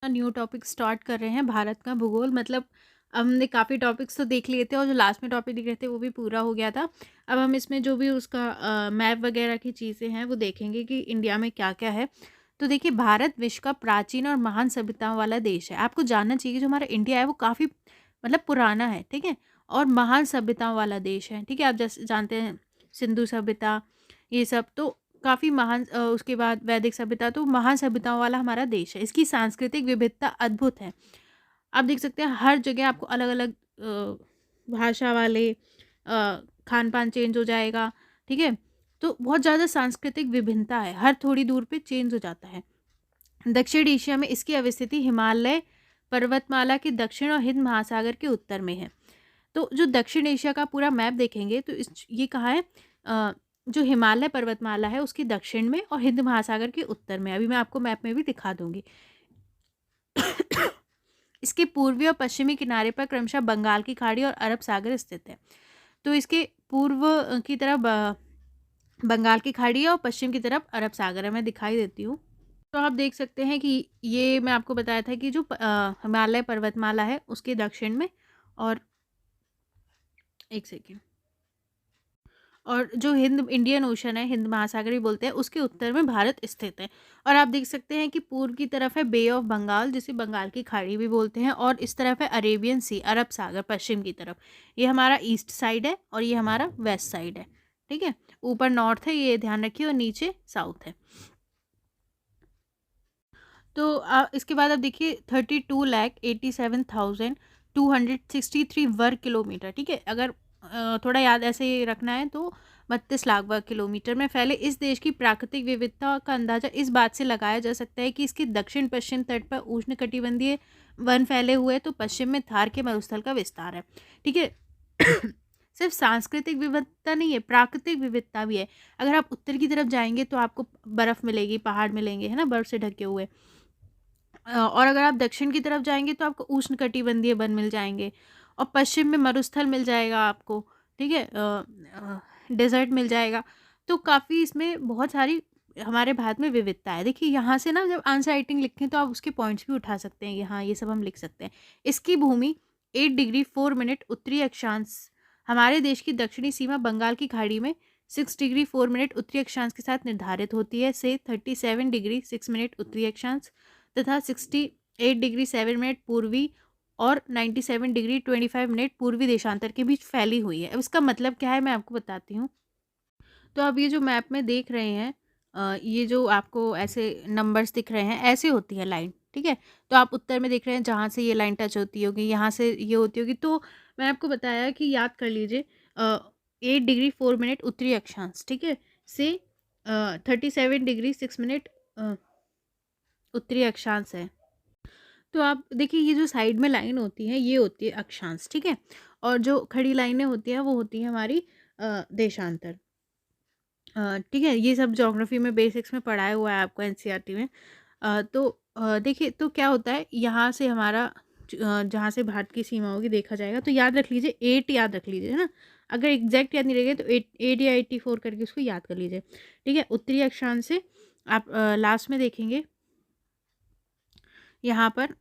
New topic start कर रहे हैं, भारत का भूगोल। मतलब हमने काफ़ी टॉपिक्स तो देख लिए थे और जो लास्ट में टॉपिक दिख रहे थे वो भी पूरा हो गया था। अब हम इसमें जो भी उसका मैप वगैरह की चीज़ें हैं वो देखेंगे कि इंडिया में क्या-क्या है। तो देखिए, भारत विश्व का प्राचीन और महान सभ्यताओं वाला देश है। आपको जानना चाहिए कि जो हमारा इंडिया है वो काफ़ी मतलब पुराना है, ठीक है? और महान सभ्यताओं वाला देश है, ठीक है? आप जैसे जानते हैं सिंधु सभ्यता, ये सब तो काफ़ी महान, उसके बाद वैदिक सभ्यता, तो महान सभ्यताओं वाला हमारा देश है। इसकी सांस्कृतिक विविधता अद्भुत है। आप देख सकते हैं हर जगह आपको अलग-अलग भाषा वाले खान-पान चेंज हो जाएगा, ठीक है? तो बहुत ज़्यादा सांस्कृतिक विभिन्नता है, हर थोड़ी दूर पे चेंज हो जाता है। दक्षिण एशिया में इसकी अवस्थिति हिमालय पर्वतमाला के दक्षिण और हिंद महासागर के उत्तर में है। तो जो दक्षिण एशिया का पूरा मैप देखेंगे तो इस ये कहाँ है, जो हिमालय पर्वतमाला है उसके दक्षिण में और हिंद महासागर के उत्तर में। अभी मैं आपको मैप में भी दिखा दूंगी। इसके पूर्वी और पश्चिमी किनारे पर क्रमशः बंगाल की खाड़ी और अरब सागर स्थित है। तो इसके पूर्व की तरफ बंगाल की खाड़ी है और पश्चिम की तरफ अरब सागर है। मैं दिखाई देती हूँ। तो आप देख सकते हैं कि ये मैं आपको बताया था कि जो हिमालय पर्वतमाला है उसके दक्षिण में, और एक सेकेंड, और जो हिंद इंडियन ओशन है, हिंद महासागर भी बोलते हैं, उसके उत्तर में भारत स्थित है। और आप देख सकते हैं कि पूर्व की तरफ है बे ऑफ बंगाल, जिसे बंगाल की खाड़ी भी बोलते हैं, और इस तरफ है अरेबियन सी, अरब सागर पश्चिम की तरफ। ये हमारा ईस्ट साइड है और ये हमारा वेस्ट साइड है, ठीक है? ऊपर नॉर्थ है, ये ध्यान रखिए, और नीचे साउथ है। तो इसके बाद आप देखिए 32,87,263 वर्ग किलोमीटर, ठीक है? अगर थोड़ा याद ऐसे रखना है तो 32 लाख वर्ग किलोमीटर में फैले इस देश की प्राकृतिक विविधता का अंदाजा इस बात से लगाया जा सकता है कि इसके दक्षिण पश्चिम तट पर उष्णकटिबंधीय वन फैले हुए, तो पश्चिम में थार के मरुस्थल का विस्तार है, ठीक है? सिर्फ सांस्कृतिक विविधता नहीं है, प्राकृतिक विविधता भी है। अगर आप उत्तर की तरफ जाएंगे तो आपको बर्फ मिलेगी, पहाड़ मिलेंगे, है ना, बर्फ से ढके हुए। और अगर आप दक्षिण की तरफ जाएँगे तो आपको उष्णकटिबंधीय वन मिल जाएँगे, और पश्चिम में मरुस्थल मिल जाएगा आपको, ठीक है? डेज़र्ट मिल जाएगा। तो काफ़ी इसमें बहुत सारी हमारे भारत में विविधता है। देखिए, यहाँ से ना जब आंसर राइटिंग लिखें तो आप उसके पॉइंट्स भी उठा सकते हैं कि हाँ, ये सब हम लिख सकते हैं। इसकी भूमि 8 डिग्री 4 मिनट उत्तरी अक्षांश, हमारे देश की दक्षिणी सीमा बंगाल की खाड़ी में 6 डिग्री 4 मिनट उत्तरी अक्षांश के साथ निर्धारित होती है, से 37 डिग्री 6 मिनट उत्तरी अक्षांश तथा 68 डिग्री 7 मिनट पूर्वी और 97 डिग्री 25 मिनट पूर्वी देशांतर के बीच फैली हुई है। अब इसका मतलब क्या है मैं आपको बताती हूँ। तो आप ये जो मैप में देख रहे हैं, ये जो आपको ऐसे नंबर्स दिख रहे हैं, ऐसे होती है लाइन, ठीक है? तो आप उत्तर में देख रहे हैं जहाँ से ये लाइन टच होती होगी, यहाँ से ये होती होगी। तो मैं आपको बताया कि याद कर लीजिए, 8 डिग्री 4 मिनट उत्तरी अक्षांश, ठीक है? से 37 डिग्री 6 मिनट उत्तरी अक्षांश है। तो आप देखिए, ये जो साइड में लाइन होती है ये होती है अक्षांश, ठीक है? और जो खड़ी लाइनें होती हैं वो होती है हमारी देशांतर। ठीक है? ये सब ज्योग्राफी में बेसिक्स में पढ़ाया हुआ है आपको, एनसीईआरटी में। तो देखिए, तो क्या होता है, यहाँ से हमारा जहाँ से भारत की सीमा होगी देखा जाएगा, तो याद रख लीजिए 8, याद रख लीजिए, है ना? अगर एग्जैक्ट याद नहीं रहेगा तो 8 8 या 84 करके उसको याद कर लीजिए, ठीक है? उत्तरी अक्षांश से आप लास्ट में देखेंगे यहाँ पर,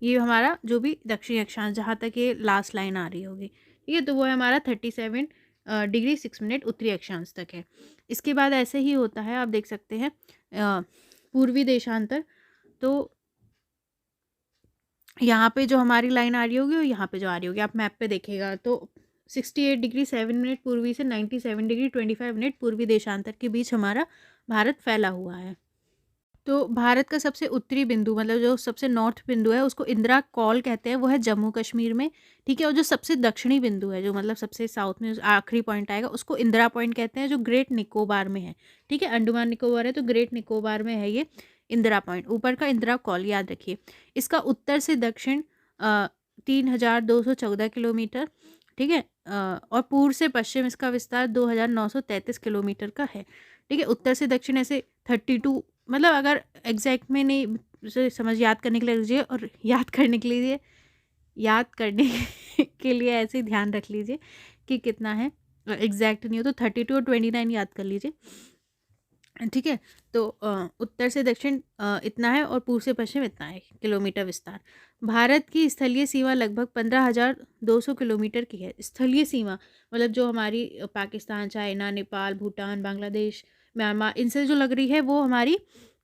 ये हमारा जो भी दक्षिणी अक्षांश जहाँ तक ये लास्ट लाइन आ रही होगी, ठीक है? तो वो है हमारा 37 डिग्री 6 मिनट उत्तरी अक्षांश तक है। इसके बाद ऐसे ही होता है, आप देख सकते हैं पूर्वी देशांतर। तो यहाँ पे जो हमारी लाइन आ रही होगी और यहाँ पे जो आ रही होगी, आप मैप पे देखिएगा तो 68 डिग्री 7 मिनट पूर्वी से 97 डिग्री 25 मिनट पूर्वी देशांतर के बीच हमारा भारत फैला हुआ है। तो भारत का सबसे उत्तरी बिंदु, मतलब जो सबसे नॉर्थ बिंदु है, उसको इंदिरा कॉल कहते हैं, वो है जम्मू कश्मीर में, ठीक है? और जो सबसे दक्षिणी बिंदु है, जो मतलब सबसे साउथ में आखिरी पॉइंट आएगा, उसको इंदिरा पॉइंट कहते हैं, जो ग्रेट निकोबार में है, ठीक है? अंडमान निकोबार है तो ग्रेट निकोबार में है ये इंदिरा पॉइंट, ऊपर का इंदिरा कॉल, याद रखिए। इसका उत्तर से दक्षिण 3,214 किलोमीटर, ठीक है? और पूर्व से पश्चिम इसका विस्तार 2,933 किलोमीटर का है, ठीक है? उत्तर से दक्षिण ऐसे 32, मतलब अगर एग्जैक्ट में नहीं, उसे समझ याद करने के लिए लीजिए, और याद करने के लिए ऐसे ही ध्यान रख लीजिए कि कितना है, एग्जैक्ट नहीं हो तो 32 और 29 याद कर लीजिए, ठीक है। तो उत्तर से दक्षिण इतना है और पूर्व से पश्चिम इतना है किलोमीटर विस्तार। भारत की स्थलीय सीमा लगभग 15,200 किलोमीटर की है। स्थलीय सीमा मतलब जो हमारी पाकिस्तान, चाइना, नेपाल, भूटान, बांग्लादेश, म्यांमार इनसे जो लग रही है वो हमारी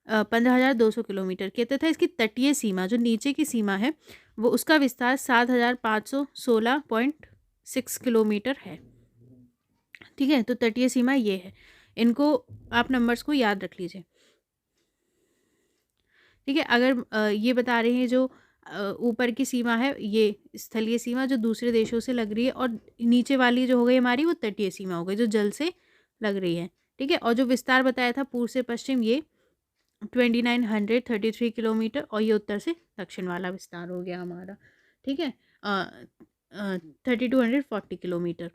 15,200 किलोमीटर की है, तथा इसकी तटीय सीमा जो नीचे की सीमा है वो उसका विस्तार 7,516.6 किलोमीटर है। ठीक है, तो तटीय सीमा ये है। इनको आप नंबर्स को याद रख लीजिए। ठीक है, अगर ये बता रहे हैं जो ऊपर की सीमा है ये स्थलीय सीमा जो दूसरे देशों से लग रही है, और नीचे वाली जो हो गई हमारी वो तटीय सीमा हो गई जो जल से लग रही है। ठीक है, और जो विस्तार बताया था पूर्व से पश्चिम ये 2933 किलोमीटर, और ये उत्तर से दक्षिण वाला विस्तार हो गया हमारा। ठीक है, 3240 किलोमीटर।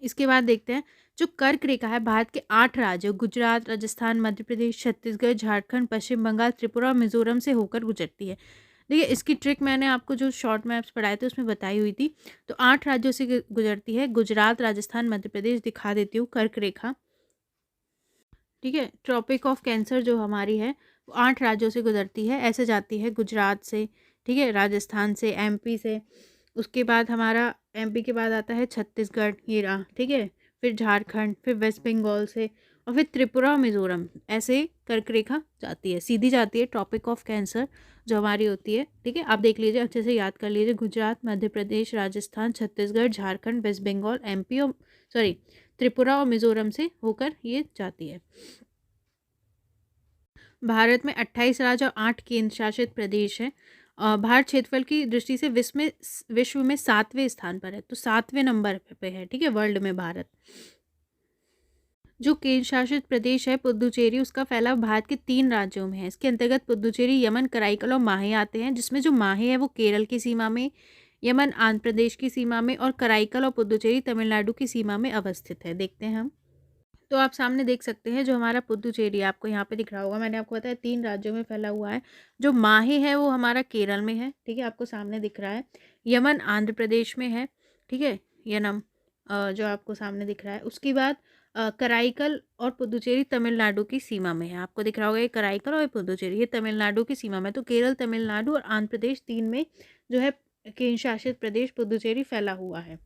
इसके बाद देखते हैं जो कर्क रेखा है भारत के 8 राज्यों गुजरात, राजस्थान, मध्य प्रदेश, छत्तीसगढ़, झारखंड, पश्चिम बंगाल, त्रिपुरा और मिजोरम से होकर गुजरती है। देखिए इसकी ट्रिक मैंने आपको जो शॉर्ट मैप्स पढ़ाए थे उसमें बताई हुई थी। तो 8 राज्यों से गुजरती है, गुजरात, राजस्थान, मध्य प्रदेश, दिखा देती हूँ कर्क रेखा। ठीक है, ट्रॉपिक ऑफ कैंसर जो हमारी है वो 8 राज्यों से गुजरती है, ऐसे जाती है गुजरात से, ठीक है, राजस्थान से, एमपी से, उसके बाद हमारा एमपी के बाद आता है छत्तीसगढ़, ये रहा, ठीक है, फिर झारखंड, फिर वेस्ट बंगाल से, और फिर त्रिपुरा और मिजोरम, ऐसे कर्क रेखा जाती है, सीधी जाती है ट्रॉपिक ऑफ कैंसर जो हमारी होती है। ठीक है, आप देख लीजिए, अच्छे से याद कर लीजिए, गुजरात, मध्य प्रदेश, राजस्थान, छत्तीसगढ़, झारखंड, वेस्ट बंगाल, एमपी और सॉरी त्रिपुरा और मिजोरम से होकर ये जाती है। भारत में 28 राज्य और 8 केंद्र शासित प्रदेश हैं। भारत क्षेत्रफल की दृष्टि से विश्व में 7वें स्थान पर है, तो 7वें नंबर पे है। ठीक है, वर्ल्ड में भारत। जो केंद्र शासित प्रदेश है पुदुचेरी, उसका फैलाव भारत के 3 राज्यों में है। इसके अंतर्गत पुदुचेरी, यमन, कराईकल और माहे आते हैं, जिसमें जो माहे है वो केरल की सीमा में, यमन आंध्र प्रदेश की सीमा में, और कराईकल और पुदुचेरी तमिलनाडु की सीमा में अवस्थित है। देखते हैं हम। तो आप सामने देख सकते हैं जो हमारा पुदुचेरी आपको यहाँ पे दिख रहा होगा, मैंने आपको बताया 3 राज्यों में फैला हुआ है। जो माहे है वो हमारा केरल में है, ठीक है, आपको सामने दिख रहा है। यमन आंध्र प्रदेश में है, ठीक है, यनम जो आपको सामने दिख रहा है। उसके बाद कराईकल और पुदुचेरी तमिलनाडु की सीमा में है, आपको दिख रहा होगा ये कराईकल और पुदुचेरी ये तमिलनाडु की सीमा में। तो केरल, तमिलनाडु और आंध्र प्रदेश 3 में जो है केंद्र शासित प्रदेश पुदुचेरी फैला हुआ है।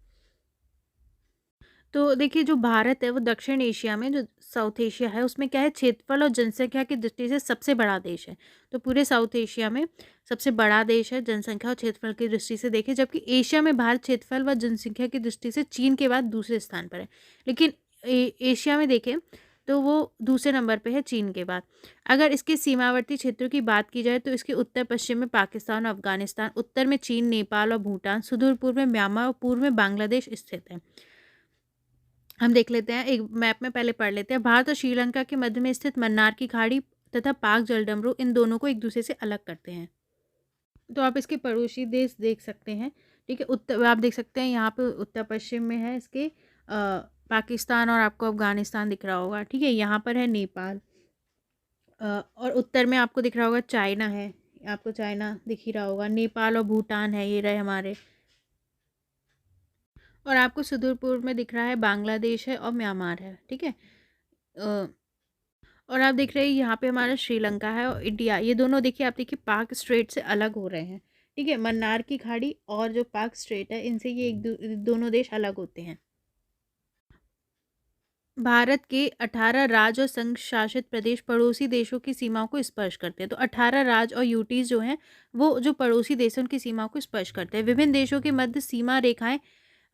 तो देखिए जो भारत है वो दक्षिण एशिया में, जो साउथ एशिया है उसमें क्या है, क्षेत्रफल और जनसंख्या की दृष्टि से सबसे बड़ा देश है। तो पूरे साउथ एशिया में सबसे बड़ा देश है जनसंख्या और क्षेत्रफल की दृष्टि से देखें, जबकि एशिया में भारत क्षेत्रफल व जनसंख्या की दृष्टि से चीन के बाद दूसरे स्थान पर है। लेकिन एशिया में देखें तो वो दूसरे नंबर पे है चीन के बाद। अगर इसके सीमावर्ती क्षेत्रों की बात की जाए तो इसके उत्तर पश्चिम में पाकिस्तान और अफगानिस्तान, उत्तर में चीन, नेपाल और भूटान, सुदूर पूर्व में म्यांमार और पूर्व में बांग्लादेश स्थित है। हम देख लेते हैं, एक मैप में पहले पढ़ लेते हैं। भारत और श्रीलंका के मध्य में स्थित मन्नार की खाड़ी तथा पाक जलडमरू इन दोनों को एक दूसरे से अलग करते हैं। तो आप इसके पड़ोसी देश देख सकते हैं। ठीक है, उत्तर आप देख सकते हैं यहाँ पे उत्तर पश्चिम में है इसके पाकिस्तान, और आपको अफगानिस्तान दिख रहा होगा। ठीक है, यहाँ पर है नेपाल, और उत्तर में आपको दिख रहा होगा चाइना है, आपको चाइना दिख ही रहा होगा। नेपाल और भूटान है, ये रहे हमारे। और आपको सुदूर पूर्व में दिख रहा है बांग्लादेश है और म्यांमार है। ठीक है, अ, और आप देख रहे हैं यहाँ पे हमारा श्रीलंका है और इंडिया, ये दोनों देखिए, आप देखिए पाक स्ट्रेट से अलग हो रहे हैं। ठीक है, मन्नार की खाड़ी और जो पाक स्ट्रेट है इनसे ये दोनों देश अलग होते हैं। भारत के 18 राज्य और संघ शासित प्रदेश पड़ोसी देशों की सीमाओं को स्पर्श करते हैं। तो 18 राज्य और यूटीज जो हैं वो जो पड़ोसी देश हैं उनकी सीमाओं को स्पर्श करते हैं। विभिन्न देशों के मध्य सीमा रेखाएं,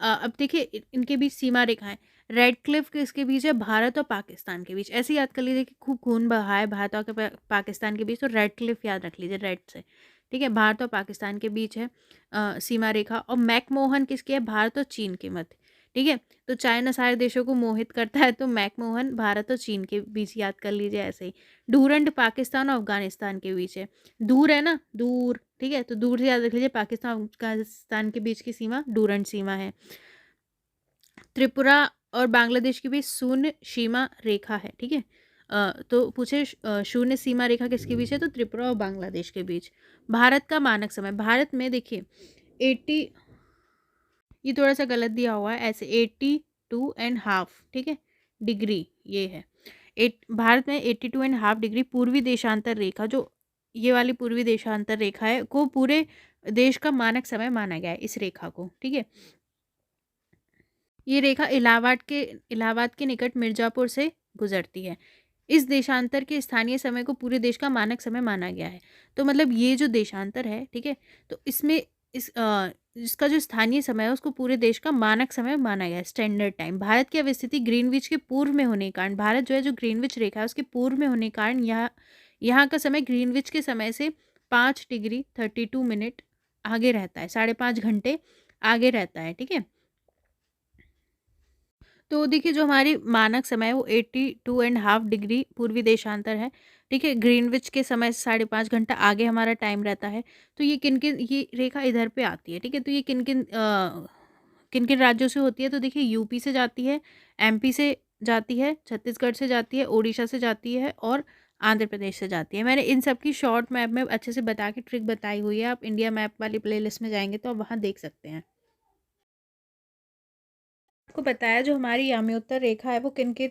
अब देखिए इनके बीच सीमा रेखाएं, रेड क्लिफ किसके बीच है, भारत और पाकिस्तान के बीच। ऐसे याद कर लीजिए कि खूब खून बहा है भारत और पाकिस्तान के बीच, तो रेड क्लिफ याद रख लीजिए, रेड से। ठीक है, भारत और पाकिस्तान के बीच है सीमा रेखा। और मैकमोहन किसके है, भारत और चीन के मध्य। ठीक है, तो चाइना सारे देशों को मोहित करता है, तो मैकमोहन भारत और चीन के बीच याद कर लीजिए ऐसे ही। डूरंड पाकिस्तान और अफगानिस्तान के बीच है, दूर है ना, दूर। ठीक है, तो दूर से याद रख लीजिए, पाकिस्तान और अफगानिस्तान के बीच की सीमा डूरंड सीमा है। त्रिपुरा और बांग्लादेश के बीच शून्य सीमा रेखा है। ठीक है, तो पूछे शून्य सीमा रेखा किसके बीच है, तो त्रिपुरा और बांग्लादेश के बीच। भारत का मानक समय, भारत में देखिए 80, ये थोड़ा सा गलत दिया हुआ है, ऐसे 82.5, ठीक है, डिग्री ये है। भारत में 82.5 डिग्री पूर्वी देशांतर रेखा, जो ये वाली पूर्वी देशांतर रेखा है, को पूरे देश का मानक समय माना गया है, इस रेखा को, ठीक है। ये रेखा इलाहाबाद के निकट मिर्जापुर से गुजरती है। इस देशांतर के स्थानीय समय को पूरे देश का मानक समय माना गया है। तो मतलब ये जो देशांतर है, ठीक है, तो इसमें इसका जो स्थानीय समय है उसको पूरे देश का मानक समय माना गया है, स्टैंडर्ड टाइम। भारत की अवस्थिति ग्रीनविच के पूर्व में होने के कारण, भारत जो है, जो ग्रीनविच रेखा है उसके पूर्व में होने के कारण यहाँ का समय ग्रीनविच के समय से 5 डिग्री 32 मिनट आगे रहता है, 5.5 घंटे आगे रहता है, ठीक है। तो देखिए, जो हमारी मानक समय है वो 82.5 डिग्री पूर्वी देशांतर है, ठीक है। ग्रीनविच के समय से 5.5 घंटा आगे हमारा टाइम रहता है। तो ये किन किन, ये रेखा इधर पे आती है, ठीक है। तो ये किन किन राज्यों से होती है, तो देखिए यूपी से जाती है, एमपी से जाती है, छत्तीसगढ़ से जाती है, उड़ीसा से जाती है और आंध्र प्रदेश से जाती है। मैंने इन सब की शॉर्ट मैप में अच्छे से बता के ट्रिक बताई हुई है, आप इंडिया मैप वाली प्लेलिस्ट में जाएंगे तो आप वहाँ देख सकते हैं। आपको बताया जो हमारी यामी-उत्तर रेखा है वो किन-किन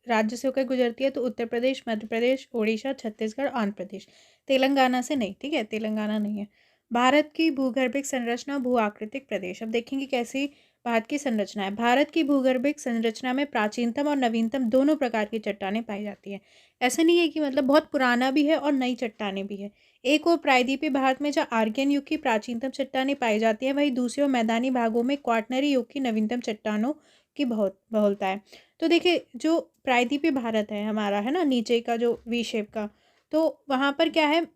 राज्य से होकर गुजरती है, तो उत्तर प्रदेश, मध्य प्रदेश, ओडिशा, छत्तीसगढ़, आंध्र प्रदेश। तेलंगाना से नहीं, ठीक है, तेलंगाना नहीं है। भारत की भूगर्भिक संरचना, भू-आकृतिक प्रदेश। अब देखेंगे कैसी भारत की संरचना है। भारत की भूगर्भिक संरचना में प्राचीनतम और नवीनतम दोनों प्रकार की चट्टानें पाई जाती हैं। ऐसा नहीं है कि मतलब बहुत पुराना भी है और नई चट्टानें भी हैं। एक और प्रायद्वीपीय भारत में जहाँ आर्कियन युग की प्राचीनतम चट्टानें पाई जाती हैं, वहीं दूसरी ओर मैदानी भागों में क्वाटरनरी युग की नवीनतम चट्टानों की बहुत बहुलता है। तो देखिए, जो प्रायद्वीपीय भारत है हमारा, है ना, नीचे का जो वी शेप का, तो वहाँ पर क्या है,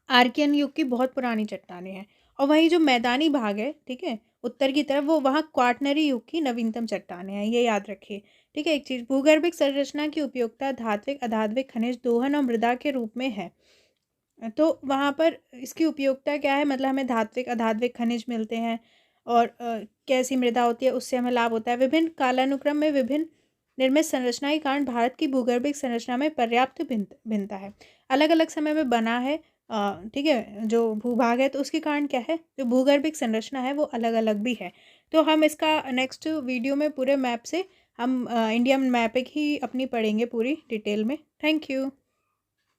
आर्कियन युग की बहुत पुरानी चट्टानें हैं। और वहीं जो मैदानी भाग है, ठीक है, उत्तर की तरफ, वो वहाँ क्वाटरनरी युग की नवीनतम चट्टानें हैं, ये याद रखिए, ठीक है। एक चीज़, भूगर्भिक संरचना की उपयोगिता धात्विक, अधात्विक खनिज, दोहन और मृदा के रूप में है। तो वहाँ पर इसकी उपयोगिता क्या है, मतलब हमें धात्विक, अधात्विक खनिज मिलते हैं और कैसी मृदा होती है, उससे हमें लाभ होता है। विभिन्न कालानुक्रम में विभिन्न निर्मित संरचना के कारण भारत की भूगर्भिक संरचना में पर्याप्त भिन्नता है। अलग अलग समय में बना है, ठीक है, जो भूभाग है, तो उसके कारण क्या है, जो भूगर्भिक संरचना है वो अलग अलग भी है। तो हम इसका नेक्स्ट वीडियो में पूरे मैप से हम इंडियन मैपिंग ही अपनी पढ़ेंगे पूरी डिटेल में। Thank you.